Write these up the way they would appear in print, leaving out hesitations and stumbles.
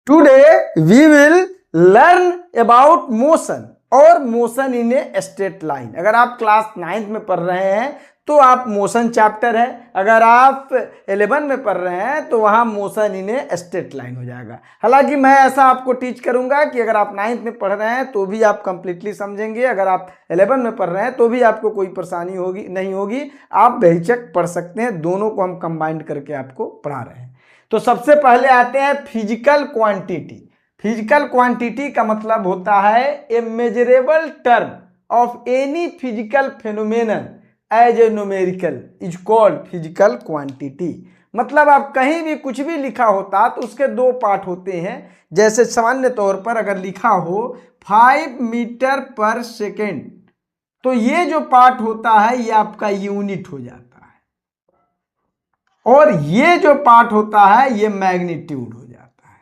Today we will learn about motion और motion in a straight line. अगर आप class 9th में पढ़ रहे हैं तो आप मोशन चैप्टर है, अगर आप 11 में पढ़ रहे हैं तो वहाँ motion in a straight line हो जाएगा। हालांकि मैं ऐसा आपको टीच करूंगा कि अगर आप 9th में पढ़ रहे हैं तो भी आप कंप्लीटली समझेंगे, अगर आप 11 में पढ़ रहे हैं तो भी आपको कोई परेशानी होगी नहीं होगी, आप बेहिचक पढ़ सकते हैं। दोनों को हम कंबाइंड करके आपको पढ़ा रहे हैं। तो सबसे पहले आते हैं फिजिकल क्वांटिटी। फिजिकल क्वांटिटी का मतलब होता है a measurable term of any physical phenomenon as a numerical is called physical quantity. मतलब आप कहीं भी कुछ भी लिखा होता तो उसके दो पार्ट होते हैं। जैसे सामान्य तौर पर अगर लिखा हो 5 मीटर पर सेकेंड, तो ये जो पार्ट होता है ये आपका यूनिट हो जाता है, और ये जो पार्ट होता है ये मैग्नीट्यूड हो जाता है।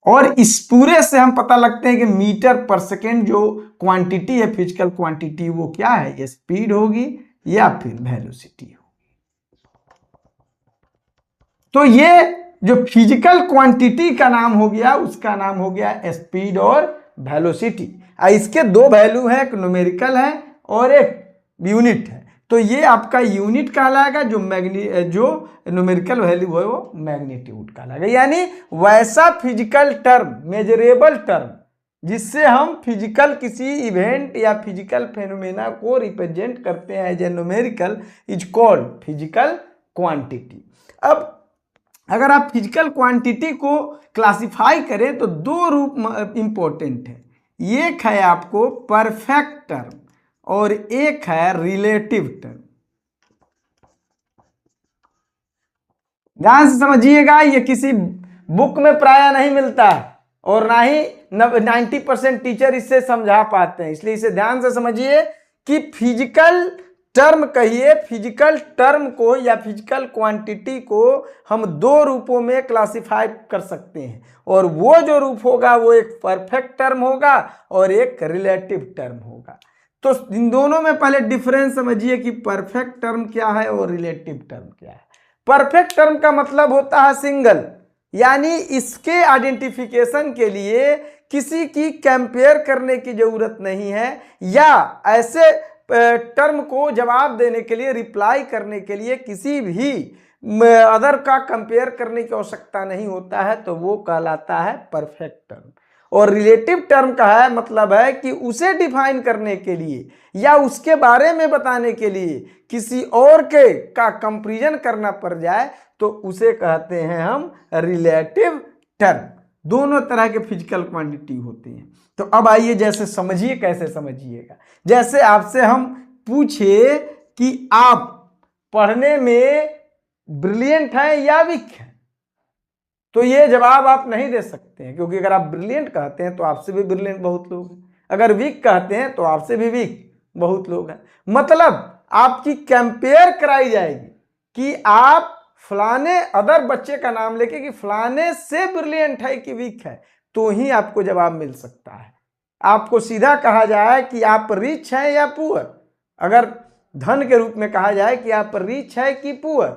और इस पूरे से हम पता लगते हैं कि मीटर पर सेकेंड जो क्वांटिटी है फिजिकल क्वांटिटी वो क्या है, ये स्पीड होगी या फिर वेलोसिटी होगी। तो ये जो फिजिकल क्वांटिटी का नाम हो गया उसका नाम हो गया स्पीड और वेलोसिटी। इसके दो वैल्यू है, एक न्यूमेरिकल है और एक यूनिट है। तो ये आपका यूनिट कहलाएगा, जो न्यूमेरिकल वैल्यू है वो मैग्नीट्यूड कहलाएगा। यानी वैसा फिजिकल टर्म, मेजरेबल टर्म, जिससे हम फिजिकल किसी इवेंट या फिजिकल फेनोमेना को रिप्रेजेंट करते हैं as a numerical, is called physical quantity. अब अगर आप फिजिकल क्वांटिटी को क्लासिफाई करें तो दो रूप इंपॉर्टेंट है। एक है आपको परफेक्ट टर्म और एक है रिलेटिव टर्म। ध्यान से समझिएगा, ये किसी बुक में प्राय नहीं मिलता और ना ही 90% टीचर इससे समझा पाते हैं, इसलिए इसे ध्यान से समझिए कि फिजिकल टर्म कहिए, फिजिकल टर्म को या फिजिकल क्वांटिटी को हम दो रूपों में क्लासिफाई कर सकते हैं, और वो जो रूप होगा वो एक परफेक्ट टर्म होगा और एक रिलेटिव टर्म होगा। तो इन दोनों में पहले डिफरेंस समझिए कि परफेक्ट टर्म क्या है और रिलेटिव टर्म क्या है। परफेक्ट टर्म का मतलब होता है सिंगल, यानी इसके आइडेंटिफिकेशन के लिए किसी की कंपेयर करने की जरूरत नहीं है, या ऐसे टर्म को जवाब देने के लिए, रिप्लाई करने के लिए किसी भी अदर का कंपेयर करने की आवश्यकता नहीं होता है, तो वो कहलाता है परफेक्ट टर्म। और रिलेटिव टर्म का है मतलब है कि उसे डिफाइन करने के लिए या उसके बारे में बताने के लिए किसी और के का कंपैरिजन करना पड़ जाए तो उसे कहते हैं हम रिलेटिव टर्म। दोनों तरह के फिजिकल क्वांटिटी होते हैं। तो अब आइए जैसे समझिए, कैसे समझिएगा। जैसे आपसे हम पूछे कि आप पढ़ने में ब्रिलियंट हैं या वीक हैं, तो ये जवाब आप नहीं दे सकते हैं, क्योंकि अगर आप ब्रिलियंट कहते हैं तो आपसे भी ब्रिलियंट बहुत लोग हैं, अगर वीक कहते हैं तो आपसे भी वीक बहुत लोग हैं। मतलब आपकी कंपेयर कराई जाएगी कि आप फलाने अदर बच्चे का नाम लेके कि फलाने से ब्रिलियंट है कि वीक है, तो ही आपको जवाब मिल सकता है। आपको सीधा कहा जाए कि आप रिच हैं या पुअर, अगर धन के रूप में कहा जाए कि आप रिच है कि पुअर,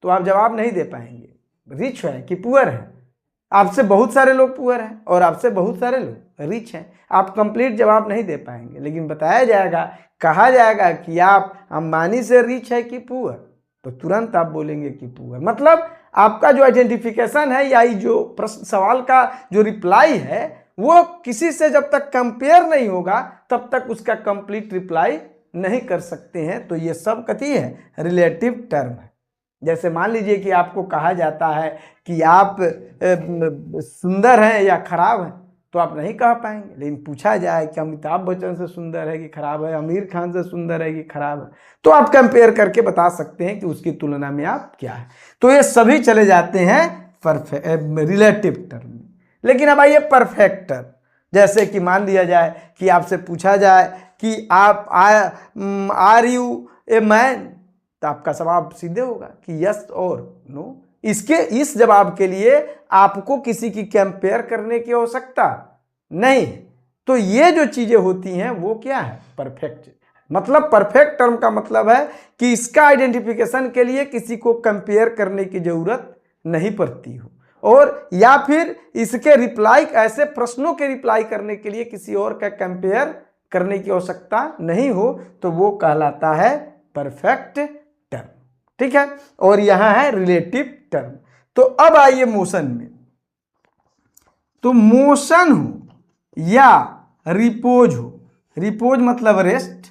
तो आप जवाब नहीं दे पाएंगे। रिच है कि पुअर है, आपसे बहुत सारे लोग पुअर हैं और आपसे बहुत सारे लोग रिच हैं, आप कंप्लीट जवाब नहीं दे पाएंगे। लेकिन बताया जाएगा, कहा जाएगा कि आप अंबानी से रिच है कि पुअर, तो तुरंत आप बोलेंगे कि पुअर। मतलब आपका जो आइडेंटिफिकेशन है या जो प्रश्न सवाल का जो रिप्लाई है वो किसी से जब तक कंपेयर नहीं होगा तब तक उसका कंप्लीट रिप्लाई नहीं कर सकते हैं। तो ये सब कथी है, रिलेटिव टर्म है। जैसे मान लीजिए कि आपको कहा जाता है कि आप सुंदर हैं या खराब हैं, तो आप नहीं कह पाएंगे। लेकिन पूछा जाए कि अमिताभ बच्चन से सुंदर है कि खराब है, आमिर खान से सुंदर है कि खराब है, तो आप कंपेयर करके बता सकते हैं कि उसकी तुलना में आप क्या है। तो ये सभी चले जाते हैं रिलेटिव टर्म में। लेकिन अब आइए परफेक्ट टर्म। जैसे कि मान लिया जाए कि आपसे पूछा जाए कि आप आर यू ए मैन, तो आपका जवाब सीधे होगा कि यस और नो। इस जवाब के लिए आपको किसी की कंपेयर करने की आवश्यकता नहीं। तो ये जो चीजें होती हैं वो क्या है, परफेक्ट। मतलब परफेक्ट टर्म का मतलब है कि इसका आइडेंटिफिकेशन के लिए किसी को कंपेयर करने की जरूरत नहीं पड़ती हो, और या फिर इसके रिप्लाई, ऐसे प्रश्नों के रिप्लाई करने के लिए किसी और का कंपेयर करने की आवश्यकता नहीं हो, तो वो कहलाता है परफेक्ट टर्म। ठीक है, और यहां है रिलेटिव टर्म। तो अब आइए मोशन में। तो मोशन हो या रिपोज हो, रिपोज मतलब रेस्ट,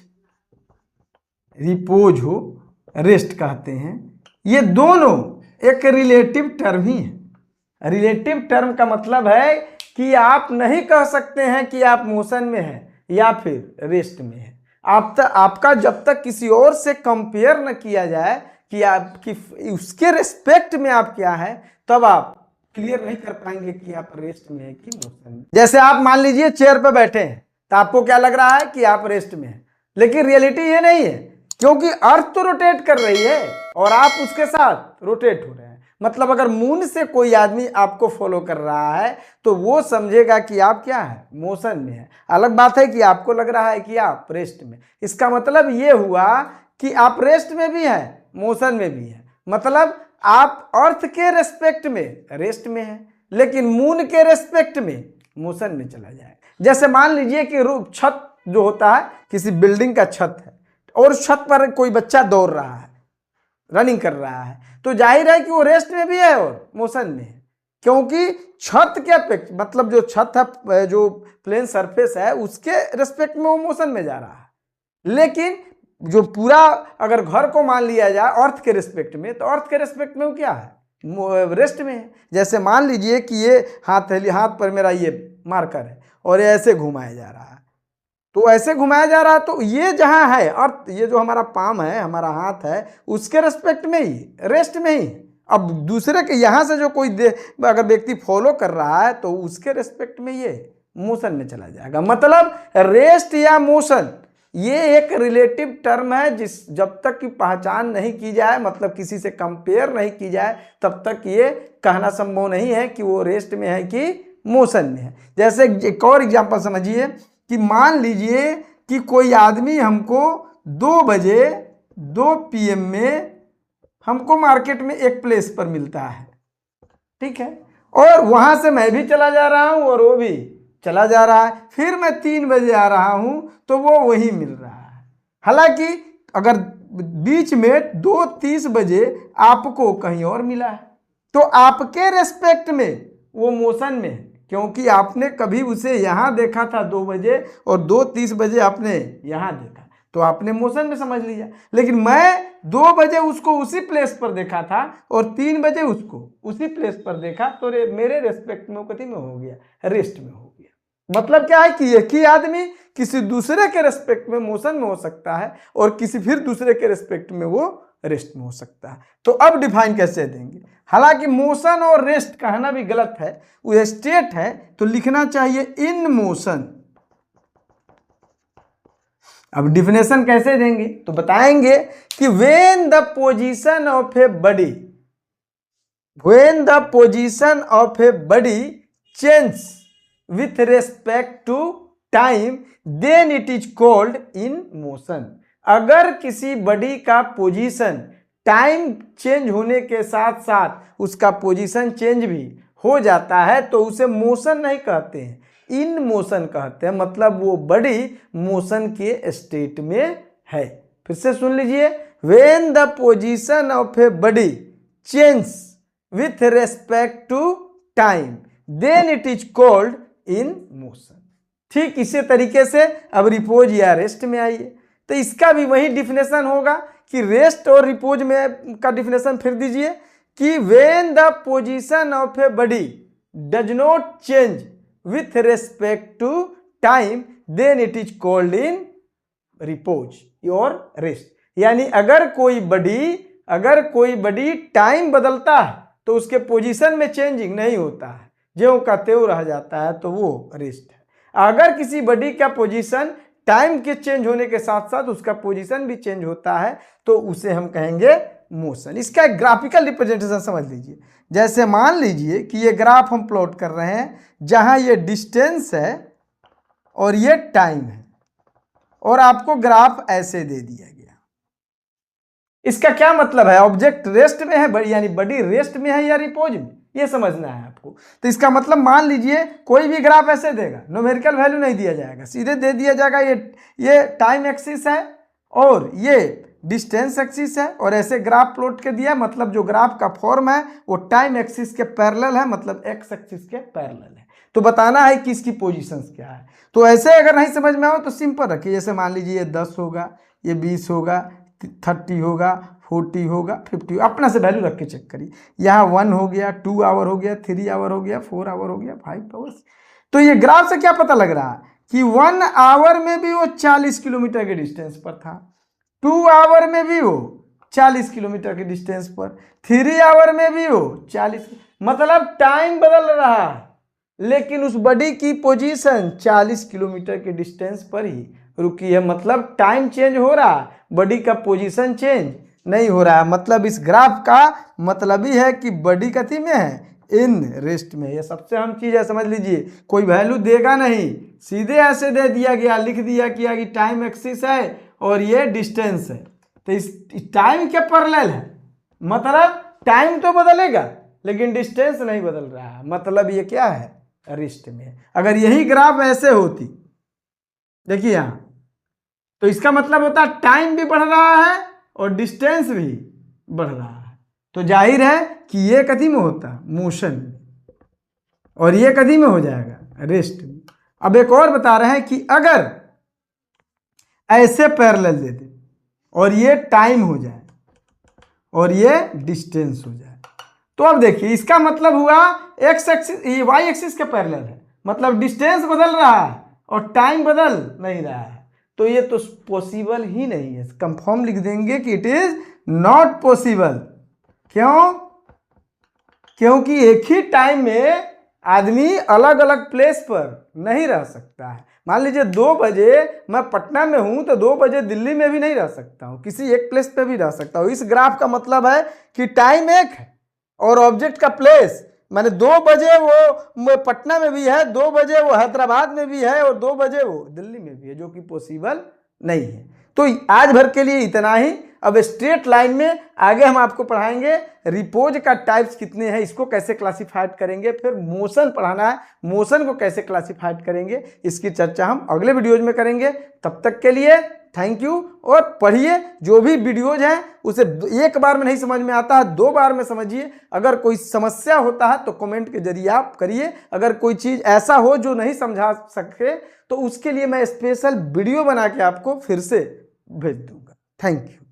रिपोज हो, रेस्ट कहते हैं, ये दोनों एक रिलेटिव टर्म ही है। रिलेटिव टर्म का मतलब है कि आप नहीं कह सकते हैं कि आप मोशन में हैं या फिर रेस्ट में हैं। आपका जब तक किसी और से कंपेयर न किया जाए कि आपकी उसके रिस्पेक्ट में आप क्या है, तब आप क्लियर नहीं कर पाएंगे कि आप रेस्ट में हैं कि मोशन में। जैसे आप मान लीजिए चेयर पर बैठे हैं, तो आपको क्या लग रहा है कि आप रेस्ट में हैं, लेकिन रियलिटी ये नहीं है, क्योंकि अर्थ तो रोटेट कर रही है और आप उसके साथ रोटेट हो रहे हैं। मतलब अगर मून से कोई आदमी आपको फॉलो कर रहा है तो वो समझेगा कि आप क्या है, मोशन में है। अलग बात है कि आपको लग रहा है कि आप रेस्ट में। इसका मतलब ये हुआ कि आप रेस्ट में भी हैं, मोशन में भी हैं। मतलब आप अर्थ के रेस्पेक्ट में रेस्ट में हैं, लेकिन मून के रेस्पेक्ट में मोशन में चला जाए। जैसे मान लीजिए कि छत जो होता है, किसी बिल्डिंग का छत है और छत पर कोई बच्चा दौड़ रहा है, रनिंग कर रहा है, तो जाहिर है कि वो रेस्ट में भी है और मोशन में है, क्योंकि छत के अपेक्षा, मतलब जो छत है, जो प्लेन सरफेस है, उसके रेस्पेक्ट में वो मोशन में जा रहा है। लेकिन जो पूरा अगर घर को मान लिया जाए अर्थ के रेस्पेक्ट में, तो अर्थ के रेस्पेक्ट में वो क्या है, रेस्ट में है। जैसे मान लीजिए कि ये हाथ पर मेरा ये मार्कर है और ये ऐसे घुमाया जा रहा है, तो ऐसे घुमाया जा रहा है, तो ये जहां है अर्थ, ये जो हमारा पाम है, हमारा हाथ है, उसके रेस्पेक्ट में ही, रेस्ट में ही। अब दूसरे के यहां से जो कोई अगर व्यक्ति फॉलो कर रहा है तो उसके रेस्पेक्ट में ये मोशन में चला जाएगा। मतलब रेस्ट या मोशन ये एक रिलेटिव टर्म है, जब तक की पहचान नहीं की जाए, मतलब किसी से कंपेयर नहीं की जाए, तब तक ये कहना संभव नहीं है कि वो रेस्ट में है कि मोशन में है। जैसे एक और एग्जांपल समझिए कि मान लीजिए कि कोई आदमी हमको 2 बजे 2 PM में हमको मार्केट में एक प्लेस पर मिलता है, ठीक है, और वहां से मैं भी चला जा रहा हूं और वो भी चला जा रहा है, फिर मैं 3 बजे आ रहा हूं तो वो वही मिल रहा है। हालांकि अगर बीच में 2:30 बजे आपको कहीं और मिला है, तो आपके रेस्पेक्ट में वो मोशन में है, क्योंकि आपने कभी उसे यहां देखा था 2 बजे और 2:30 बजे आपने यहां देखा, तो आपने मोशन में समझ लिया। लेकिन मैं 2 बजे उसको उसी प्लेस पर देखा था और 3 बजे उसको उसी प्लेस पर देखा, तो मेरे रेस्पेक्ट में कति में हो गया, रेस्ट में हो गया। मतलब क्या है कि एक ही आदमी किसी दूसरे के रेस्पेक्ट में मोशन में हो सकता है और किसी फिर दूसरे के रेस्पेक्ट में वो रेस्ट में हो सकता है। तो अब डिफाइन कैसे देंगे? हालांकि मोशन और रेस्ट कहना भी गलत है, वो स्टेट है, तो लिखना चाहिए इन मोशन। अब डिफिनेशन कैसे देंगे? तो बताएंगे कि when the position of a body, when the position of a body change with respect to time then it is called in motion। अगर किसी बॉडी का पोजीशन टाइम चेंज होने के साथ साथ उसका पोजीशन चेंज भी हो जाता है तो उसे मोशन नहीं कहते हैं, इन मोशन कहते हैं। मतलब वो बॉडी मोशन के स्टेट में है। फिर से सुन लीजिए, when the position of a body change with respect to time then it is called in motion. ठीक इसी तरीके से अब रिपोज या रेस्ट में आइए, तो इसका भी वही डिफिनेशन होगा कि रेस्ट और रिपोज में का डिफिनेशन फिर दीजिए कि when the position of a body does not change with respect to time then it is called in repose और रेस्ट। यानी अगर कोई बॉडी टाइम बदलता है तो उसके पोजीशन में चेंजिंग नहीं होता है, ज्यों का त्यों रह जाता है, तो वो रेस्ट है। अगर किसी बॉडी का पोजीशन टाइम के चेंज होने के साथ साथ उसका पोजीशन भी चेंज होता है तो उसे हम कहेंगे मोशन। इसका एक ग्राफिकल रिप्रेजेंटेशन समझ लीजिए। जैसे मान लीजिए कि ये ग्राफ हम प्लॉट कर रहे हैं, जहां ये डिस्टेंस है और ये टाइम है, और आपको ग्राफ ऐसे दे दिया गया। इसका क्या मतलब है, ऑब्जेक्ट रेस्ट में है यानी बॉडी रेस्ट में है या रिपोज में, ये समझना है आपको। तो इसका मतलब मान लीजिए कोई भी ग्राफ ऐसे देगा, न्यूमेरिकल वैल्यू नहीं दिया जाएगा, सीधे दे दिया जाएगा ये टाइम एक्सिस है और ये डिस्टेंस एक्सिस है, और ऐसे ग्राफ प्लॉट के दिया, मतलब जो ग्राफ का फॉर्म है वो टाइम एक्सिस के पैरेलल है, मतलब एक्स एक्सिस के पैरेलल है। तो बताना है कि इसकी पोजीशंस क्या है। तो ऐसे अगर नहीं समझ में आओ तो सिंपल रखिए, जैसे मान लीजिए ये 10 होगा, ये 20 होगा, 30 होगा, 40 होगा, 50, अपना से वैल्यू रख के चेक करिए। यहाँ 1 हो गया, 2 आवर हो गया, 3 आवर हो गया, 4 आवर हो गया, 5 आवर्स। तो ये ग्राफ से क्या पता लग रहा है कि 1 आवर में भी वो 40 किलोमीटर के डिस्टेंस पर था, 2 आवर में भी वो 40 किलोमीटर के डिस्टेंस पर, 3 आवर में भी वो 40, मतलब टाइम बदल रहा है लेकिन उस बॉडी की पोजीशन 40 किलोमीटर के डिस्टेंस पर ही रुकी है। मतलब टाइम चेंज हो रहा है, बॉडी का पोजीशन चेंज नहीं हो रहा है। मतलब इस ग्राफ का मतलब ही है कि बॉडी कथी में है, इन रेस्ट में। ये सबसे अहम चीज है, समझ लीजिए। कोई वैल्यू देगा नहीं, सीधे ऐसे दे दिया गया, लिख दिया कि टाइम एक्सिस है और ये डिस्टेंस है, तो इस टाइम के पैरेलल है, मतलब टाइम तो बदलेगा लेकिन डिस्टेंस नहीं बदल रहा है, मतलब ये क्या है, रेस्ट में है। अगर यही ग्राफ ऐसे होती, देखिए यहाँ, तो इसका मतलब होता है टाइम भी बढ़ रहा है और डिस्टेंस भी बढ़ रहा है, तो जाहिर है कि ये कथी में होता है, मोशन में, और ये कथी में हो जाएगा, रेस्ट में। अब एक और बता रहे हैं कि अगर ऐसे पैरेलल दे दे और ये टाइम हो जाए और ये डिस्टेंस हो जाए, तो अब देखिए इसका मतलब हुआ एक्स एक्सिस, ये वाई एक्सिस के पैरेलल है, मतलब डिस्टेंस बदल रहा है और टाइम बदल नहीं रहा है, तो ये तो पॉसिबल ही नहीं है। कंफर्म लिख देंगे कि इट इज नॉट पॉसिबल। क्यों? क्योंकि एक ही टाइम में आदमी अलग अलग प्लेस पर नहीं रह सकता है। मान लीजिए 2 बजे मैं पटना में हूं तो 2 बजे दिल्ली में भी नहीं रह सकता हूं, किसी एक प्लेस पे भी रह सकता हूं। इस ग्राफ का मतलब है कि टाइम एक है और ऑब्जेक्ट का प्लेस, मैंने 2 बजे वो पटना में भी है, 2 बजे वो हैदराबाद में भी है और 2 बजे वो दिल्ली में भी है, जो कि पॉसिबल नहीं है। तो आज भर के लिए इतना ही। अब स्ट्रेट लाइन में आगे हम आपको पढ़ाएंगे रिपोज का टाइप्स कितने हैं, इसको कैसे क्लासिफाइड करेंगे, फिर मोशन पढ़ाना है, मोशन को कैसे क्लासिफाइड करेंगे, इसकी चर्चा हम अगले वीडियोज में करेंगे। तब तक के लिए थैंक यू। और पढ़िए, जो भी वीडियोज हैं उसे एक बार में नहीं समझ में आता है, 2 बार में समझिए। अगर कोई समस्या होता है तो कमेंट के जरिए आप करिए। अगर कोई चीज़ ऐसा हो जो नहीं समझा सके तो उसके लिए मैं स्पेशल वीडियो बना के आपको फिर से भेज दूंगा। Thank you.